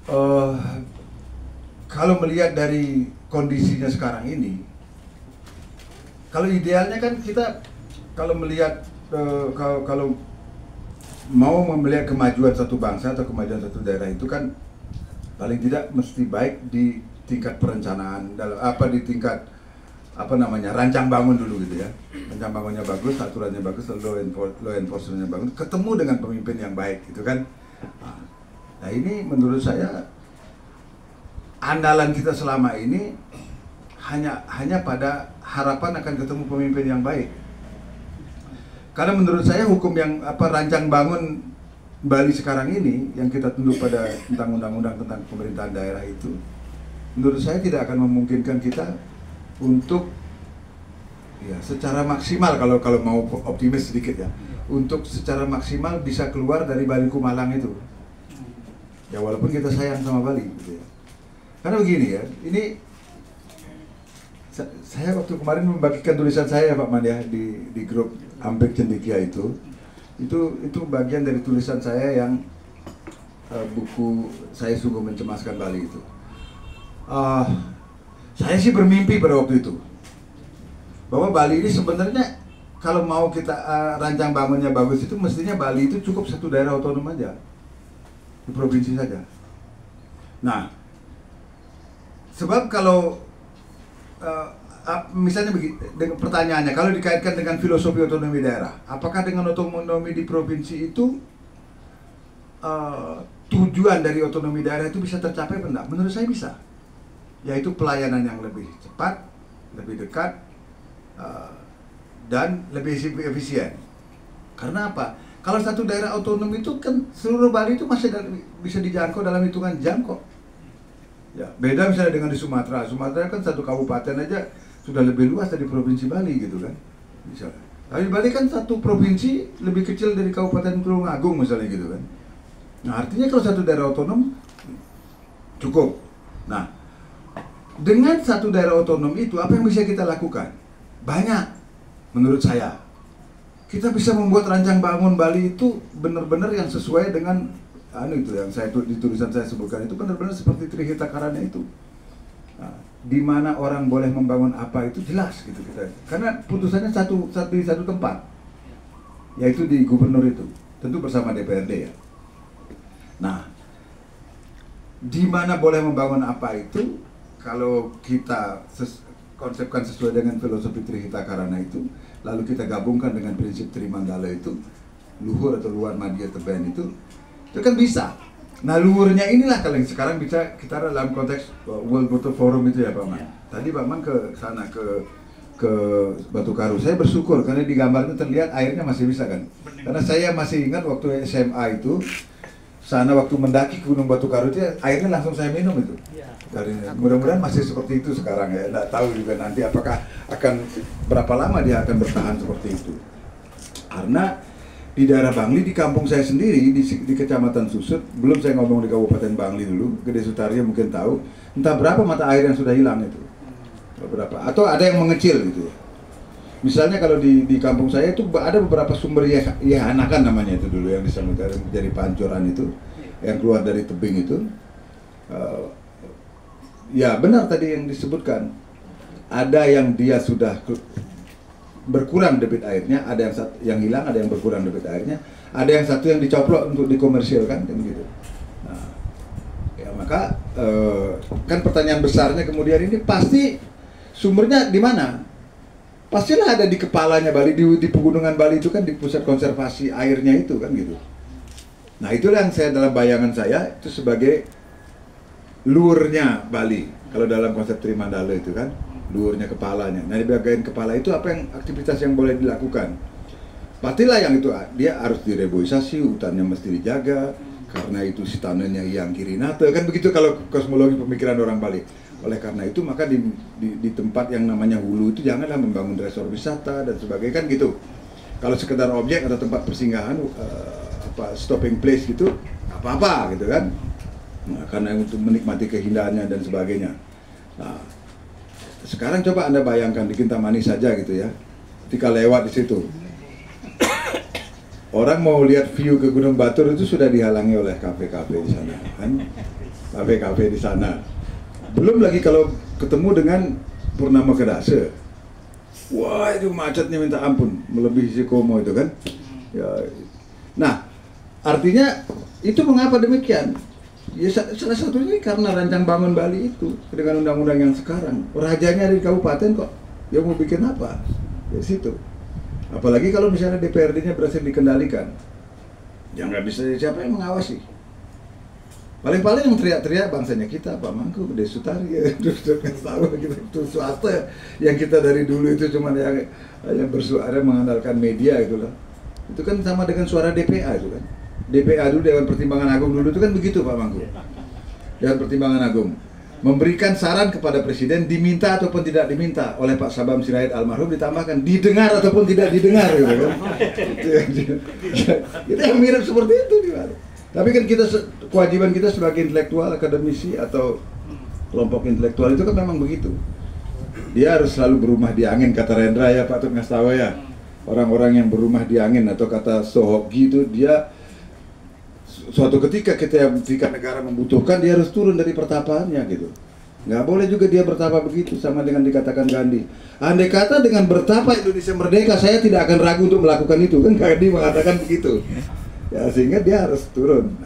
Eh, kalau melihat dari kondisinya sekarang ini, kalau idealnya kan kita kalau melihat kalau mau melihat kemajuan satu bangsa atau kemajuan satu daerah itu kan paling tidak mesti baik di tingkat perencanaan, dalam apa di tingkat apa namanya rancang bangun dulu gitu ya. Rancang bangunnya bagus, aturannya bagus, law enforcementnya bagus, ketemu dengan pemimpin yang baik gitu kan. Nah ini menurut saya andalan kita selama ini hanya pada harapan akan ketemu pemimpin yang baik. Karena menurut saya hukum yang rancang bangun Bali sekarang ini yang kita tunduk pada tentang undang-undang tentang pemerintahan daerah itu, menurut saya tidak akan memungkinkan kita untuk ya secara maksimal kalau mau optimis sedikit ya, untuk secara maksimal bisa keluar dari Bali Kumalang itu. Ya walaupun kita sayang sama Bali gitu ya. Karena begini ya, ini saya waktu kemarin membagikan tulisan saya Pak Man ya di grup Ampek Cendekia itu bagian dari tulisan saya yang buku saya sungguh mencemaskan Bali itu. Saya sih bermimpi pada waktu itu bahwa Bali ini sebenarnya kalau mau kita rancang bangunnya bagus itu mestinya Bali itu cukup satu daerah otonom aja di provinsi saja. Nah, sebab kalau misalnya begini, dengan pertanyaannya, kalau dikaitkan dengan filosofi otonomi daerah, apakah dengan otonomi di provinsi itu tujuan dari otonomi daerah itu bisa tercapai atau enggak? Menurut saya bisa, yaitu pelayanan yang lebih cepat, lebih dekat, dan lebih efisien. Karena apa? Kalau satu daerah otonom itu kan seluruh Bali itu masih bisa dijangkau dalam hitungan jam kok. Ya, beda misalnya dengan di Sumatera. Sumatera kan satu kabupaten aja sudah lebih luas dari provinsi Bali gitu kan. Misalnya. Tapi Bali kan satu provinsi lebih kecil dari Kabupaten Tulungagung misalnya gitu kan. Nah, artinya kalau satu daerah otonom cukup. Nah, dengan satu daerah otonom itu apa yang bisa kita lakukan? Banyak menurut saya. Kita bisa membuat rancang bangun Bali itu benar-benar yang sesuai dengan itu yang saya di tulisan saya sebutkan itu benar-benar seperti Trihita Karana itu. Nah, di mana orang boleh membangun apa itu jelas gitu kita. Karena putusannya di satu tempat, yaitu di gubernur itu, tentu bersama DPRD ya. Nah, di mana boleh membangun apa itu kalau kita konsepkan sesuai dengan filosofi Trihita Karana itu, lalu kita gabungkan dengan prinsip Trimandala itu, luhur atau luar madya teben itu kan bisa. Nah luhurnya inilah kalau yang sekarang bisa kita dalam konteks World Water Forum itu ya Pak Man. Tadi Pak Man ke sana ke Batu Karu. Saya bersyukur karena di gambar itu terlihat airnya masih bisa kan. Karena saya masih ingat waktu SMA itu sana waktu mendaki Gunung Batu Karu itu airnya langsung saya minum itu. Mudah-mudahan masih seperti itu sekarang ya. Nggak tahu juga nanti apakah akan berapa lama dia akan bertahan seperti itu. Karena di daerah Bangli, di kampung saya sendiri, di Kecamatan Susut, belum saya ngomong di Kabupaten Bangli dulu, Gede Sutarya mungkin tahu, entah berapa mata air yang sudah hilang itu. Berapa? Atau ada yang mengecil gitu. Misalnya kalau di kampung saya itu ada beberapa sumber Yahanakan namanya itu dulu yang disebut dari pancuran itu, yang keluar dari tebing itu. Ya benar tadi yang disebutkan, ada yang dia sudah berkurang debit airnya, ada yang hilang, ada yang berkurang debit airnya, ada yang satu yang dicoplok untuk dikomersilkan kan gitu. Nah, ya maka kan pertanyaan besarnya kemudian ini pasti sumbernya di mana? Pastilah ada di kepalanya Bali, di pegunungan Bali itu kan di pusat konservasi airnya itu kan gitu. Nah itulah yang saya dalam bayangan saya itu sebagai luurnya Bali kalau dalam konsep Trimandala itu kan luurnya kepalanya. Nah di bagian kepala itu apa yang aktivitas yang boleh dilakukan? Pastilah yang itu dia harus direboisasi, hutannya mesti dijaga karena itu si tanahnya yang kirinata kan begitu kalau kosmologi pemikiran orang Bali. Oleh karena itu maka di tempat yang namanya hulu itu janganlah membangun resort wisata dan sebagainya kan gitu. Kalau sekedar objek atau tempat persinggahan stopping place gitu apa-apa gitu kan. Nah, karena untuk menikmati keindahannya dan sebagainya. Nah, sekarang coba Anda bayangkan di Kintamani saja gitu ya. Ketika lewat di situ, orang mau lihat view ke Gunung Batur itu sudah dihalangi oleh kafe-kafe di sana kan. kafe-kafe di sana. Belum lagi kalau ketemu dengan Purnama Kedase. Wah, itu macetnya minta ampun, melebihi Sikomo itu kan. Ya. Nah, artinya itu mengapa demikian? Ya, salah satunya karena rancang bangun Bali itu dengan undang-undang yang sekarang. Rajanya di kabupaten kok, dia mau bikin apa? Di situ. Apalagi kalau misalnya DPRD-nya berhasil dikendalikan, ya nggak bisa, siapa yang mengawasi? Paling-paling yang teriak-teriak bangsanya kita, Pak Mangku, Gede Sutari, ya, terus tahu gitu, swasta yang kita dari dulu itu cuma yang bersuara mengandalkan media gitu loh. Itu kan sama dengan suara DPA itu kan. DPA dulu, Dewan Pertimbangan Agung dulu itu kan begitu Pak Mangku. Dewan Pertimbangan Agung memberikan saran kepada Presiden, diminta ataupun tidak diminta oleh Pak Sabam Sirait almarhum, ditambahkan didengar ataupun tidak didengar gitu kan. Itu yang mirip seperti itu juga. Tapi kan kita, kewajiban kita sebagai intelektual, akademisi atau kelompok intelektual itu kan memang begitu. Dia harus selalu berumah di angin, kata Rendra ya Pak Tugas Tawa ya. Orang-orang yang berumah di angin atau kata Sohoki itu, dia suatu ketika negara membutuhkan, dia harus turun dari pertapaannya gitu. Nggak boleh juga dia bertapa begitu, sama dengan dikatakan Gandhi. Andai kata dengan bertapa Indonesia merdeka, saya tidak akan ragu untuk melakukan itu, kan Gandhi mengatakan begitu. Ya, sehingga dia harus turun.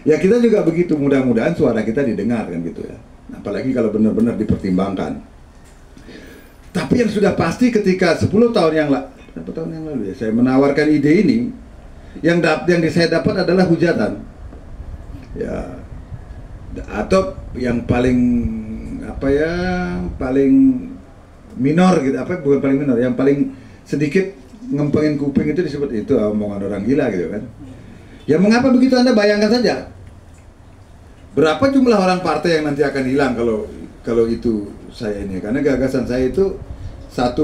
Ya kita juga begitu, mudah-mudahan suara kita didengar kan gitu ya. Apalagi kalau benar-benar dipertimbangkan. Tapi yang sudah pasti ketika 10 tahun yang lalu ya, saya menawarkan ide ini, yang saya dapat adalah hujatan. Ya, atau yang paling paling minor gitu, bukan paling minor, yang paling sedikit ngempengin kuping itu disebut itu omongan orang gila gitu kan. Ya mengapa begitu, Anda bayangkan saja berapa jumlah orang partai yang nanti akan hilang kalau itu saya ini, karena gagasan saya itu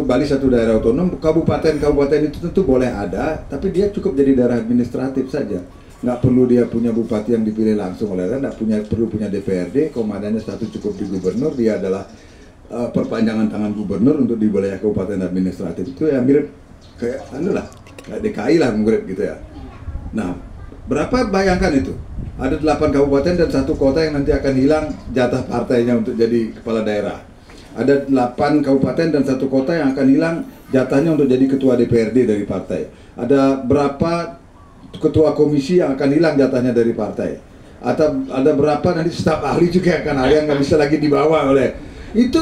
Bali satu daerah otonom, kabupaten itu tentu boleh ada, tapi dia cukup jadi daerah administratif saja, nggak perlu dia punya bupati yang dipilih langsung oleh rakyat, nggak perlu punya DPRD, komandannya satu cukup di gubernur, dia adalah perpanjangan tangan gubernur untuk di wilayah kabupaten administratif. Itu yang mirip kayak kayak DKI lah mirip gitu ya. Nah, berapa bayangkan itu? Ada 8 kabupaten dan 1 kota yang nanti akan hilang jatah partainya untuk jadi kepala daerah. Ada 8 kabupaten dan 1 kota yang akan hilang jatahnya untuk jadi ketua DPRD dari partai. Ada berapa ketua komisi yang akan hilang jatahnya dari partai. Atau ada berapa nanti staf ahli juga akan ada yang nggak bisa lagi dibawa oleh itu.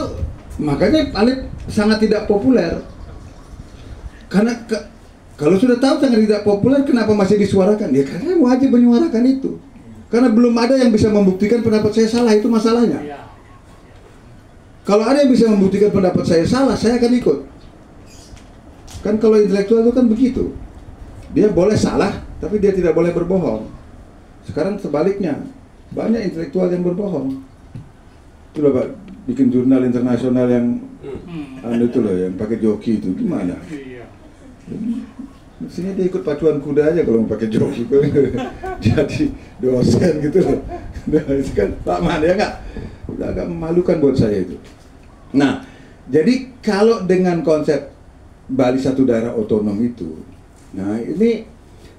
Makanya Alif sangat tidak populer. Karena kalau sudah tahu sangat tidak populer, kenapa masih disuarakan? Ya karena wajib menyuarakan itu. Karena belum ada yang bisa membuktikan pendapat saya salah, itu masalahnya. Kalau ada yang bisa membuktikan pendapat saya salah, saya akan ikut. Kan kalau intelektual itu kan begitu. Dia boleh salah, tapi dia tidak boleh berbohong. Sekarang sebaliknya, banyak intelektual yang berbohong. Itu loh Pak, bikin jurnal internasional yang itu loh, yang pakai joki itu, gimana? Mestinya dia ikut pacuan kuda aja kalau mau pakai joki, jadi dosen gitu loh. Nah, itu kan Pak Man ya nggak? Udah agak memalukan buat saya itu. Nah, jadi kalau dengan konsep Bali satu daerah otonom itu, nah ini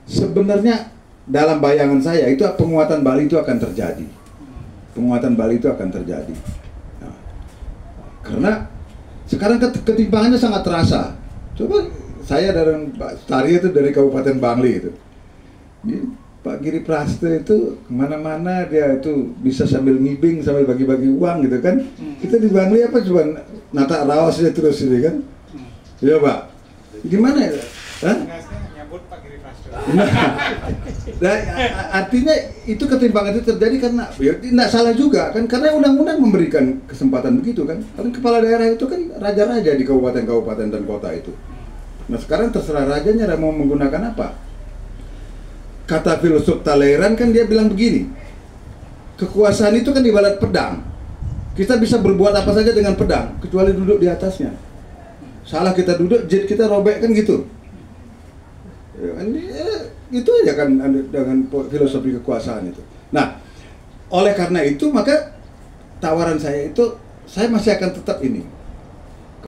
sebenarnya dalam bayangan saya itu penguatan Bali itu akan terjadi. Penguatan Bali itu akan terjadi. Nah, karena sekarang ketimpangannya sangat terasa. Coba saya dari Pak Tari itu dari Kabupaten Bangli itu. Pak Giri Prasetyo itu kemana-mana dia itu bisa sambil ngibing, sambil bagi-bagi uang gitu kan. Kita di Bangli apa cuma nata rawas aja terus ini kan. Ya Pak, gimana ya? Nyambut Pak Giri Prasetyo. Nah, artinya itu ketimpangan itu terjadi karena ya tidak salah juga kan, karena undang-undang memberikan kesempatan begitu kan. Karena kepala daerah itu kan raja-raja di kabupaten-kabupaten dan kota itu. Nah sekarang terserah rajanya mau menggunakan apa. Kata filosof Talleyrand kan dia bilang begini, kekuasaan itu kan ibarat pedang. Kita bisa berbuat apa saja dengan pedang, kecuali duduk di atasnya. Salah kita duduk, jet kita robek kan gitu. Itu aja kan dengan filosofi kekuasaan itu. Nah, oleh karena itu maka tawaran saya itu, saya masih akan tetap ini.